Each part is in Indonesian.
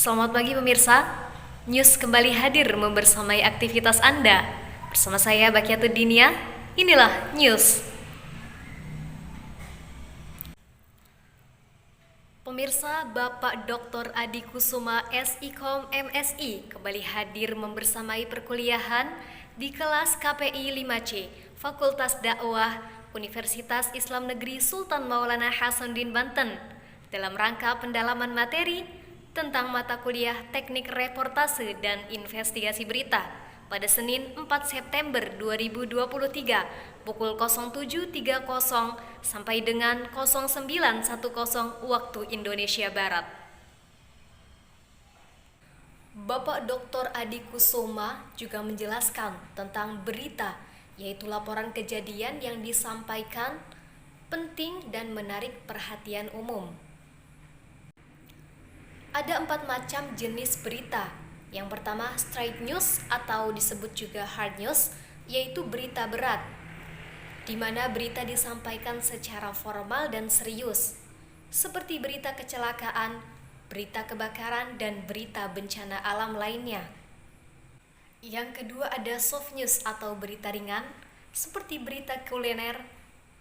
Selamat pagi pemirsa, News kembali hadir membersamai aktivitas Anda. Bersama saya Bakiatudinia, inilah News. Pemirsa, Bapak Dr. Adi Kusuma SIKOM MSI kembali hadir membersamai perkuliahan di kelas KPI 5C, Fakultas Dakwah Universitas Islam Negeri Sultan Maulana Hasanuddin Banten dalam rangka pendalaman materi tentang mata kuliah Teknik Reportase dan Investigasi Berita pada Senin 4 September 2023 pukul 07.30 sampai dengan 09.10 waktu Indonesia Barat. Bapak Dr. Adi Kusuma juga menjelaskan tentang berita, yaitu laporan kejadian yang disampaikan penting dan menarik perhatian umum. Ada 4 macam jenis berita. Yang pertama, straight news atau disebut juga hard news, yaitu berita berat, di mana berita disampaikan secara formal dan serius, seperti berita kecelakaan, berita kebakaran, dan berita bencana alam lainnya. Yang kedua ada soft news atau berita ringan, seperti berita kuliner,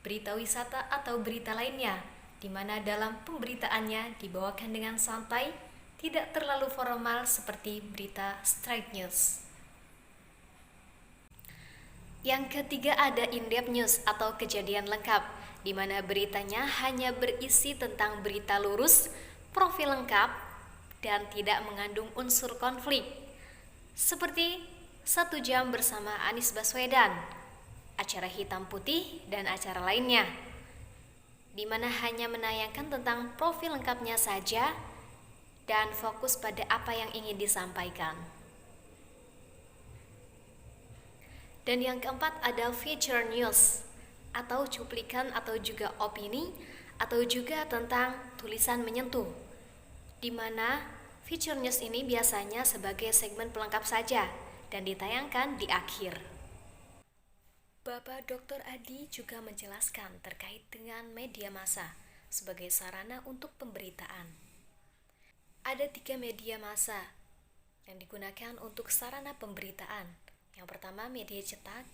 berita wisata, atau berita lainnya, di mana dalam pemberitaannya dibawakan dengan santai, tidak terlalu formal seperti berita straight news. Yang ketiga ada in-depth news atau kejadian lengkap, di mana beritanya hanya berisi tentang berita lurus, profil lengkap, dan tidak mengandung unsur konflik, seperti 1 jam bersama Anies Baswedan, acara hitam putih, dan acara lainnya, di mana hanya menayangkan tentang profil lengkapnya saja dan fokus pada apa yang ingin disampaikan. Dan yang keempat ada feature news atau cuplikan atau juga opini atau juga tentang tulisan menyentuh, di mana feature news ini biasanya sebagai segmen pelengkap saja dan ditayangkan di akhir. Bapak Dr. Adi juga menjelaskan terkait dengan media massa sebagai sarana untuk pemberitaan. Ada 3 media massa yang digunakan untuk sarana pemberitaan. Yang pertama media cetak,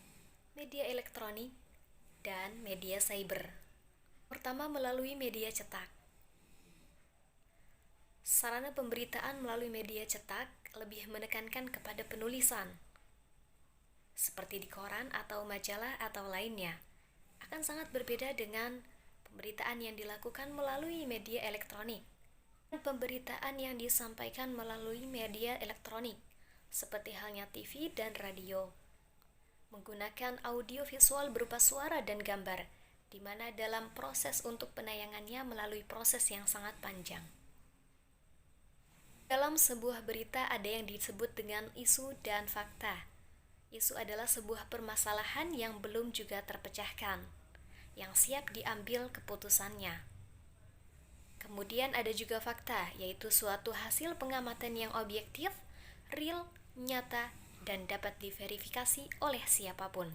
media elektronik, dan media cyber. Pertama melalui media cetak. Sarana pemberitaan melalui media cetak lebih menekankan kepada penulisan, seperti di koran atau majalah atau lainnya, akan sangat berbeda dengan pemberitaan yang dilakukan melalui media elektronik. Pemberitaan yang disampaikan melalui media elektronik, seperti halnya TV dan radio, menggunakan audio visual berupa suara dan gambar, di mana dalam proses untuk penayangannya melalui proses yang sangat panjang. Dalam sebuah berita ada yang disebut dengan isu dan fakta. Isu adalah sebuah permasalahan yang belum juga terpecahkan, yang siap diambil keputusannya. Kemudian ada juga fakta, yaitu suatu hasil pengamatan yang objektif, real, nyata, dan dapat diverifikasi oleh siapapun.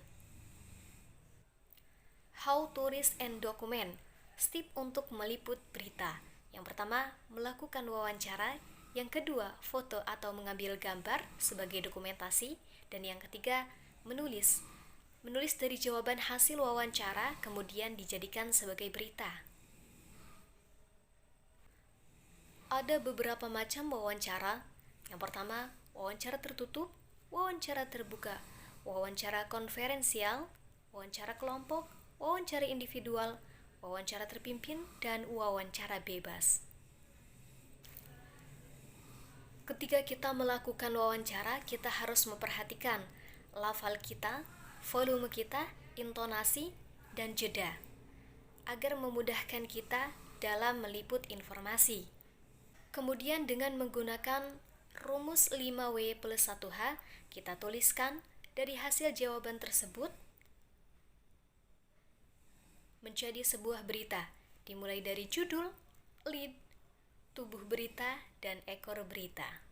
How to read and document, step untuk meliput berita. Yang pertama, melakukan wawancara. Yang kedua, foto atau mengambil gambar sebagai dokumentasi. Dan yang ketiga, menulis. Menulis dari jawaban hasil wawancara, kemudian dijadikan sebagai berita. Ada beberapa macam wawancara. Yang pertama, wawancara tertutup, wawancara terbuka, wawancara konferensial, wawancara kelompok, wawancara individual, wawancara terpimpin, dan wawancara bebas. Ketika kita melakukan wawancara, kita harus memperhatikan lafal kita, volume kita, intonasi, dan jeda, agar memudahkan kita dalam meliput informasi. Kemudian dengan menggunakan rumus 5W plus 1H, kita tuliskan dari hasil jawaban tersebut menjadi sebuah berita, dimulai dari judul, lead, tubuh berita, dan ekor berita.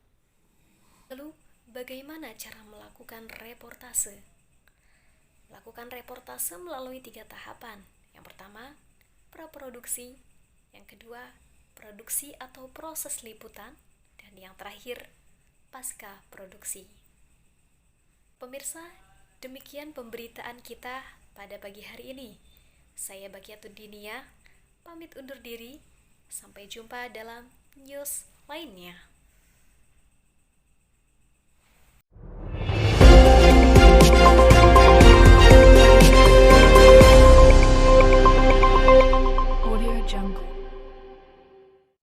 Lalu, bagaimana cara melakukan reportase? Melakukan reportase melalui 3 tahapan. Yang pertama, praproduksi. Yang kedua, produksi atau proses liputan. Dan dan yang terakhir pasca produksi. Pemirsa, demikian pemberitaan kita pada pagi hari ini. Saya Bakiatun Dinia, pamit undur diri. Sampai jumpa dalam news lainnya.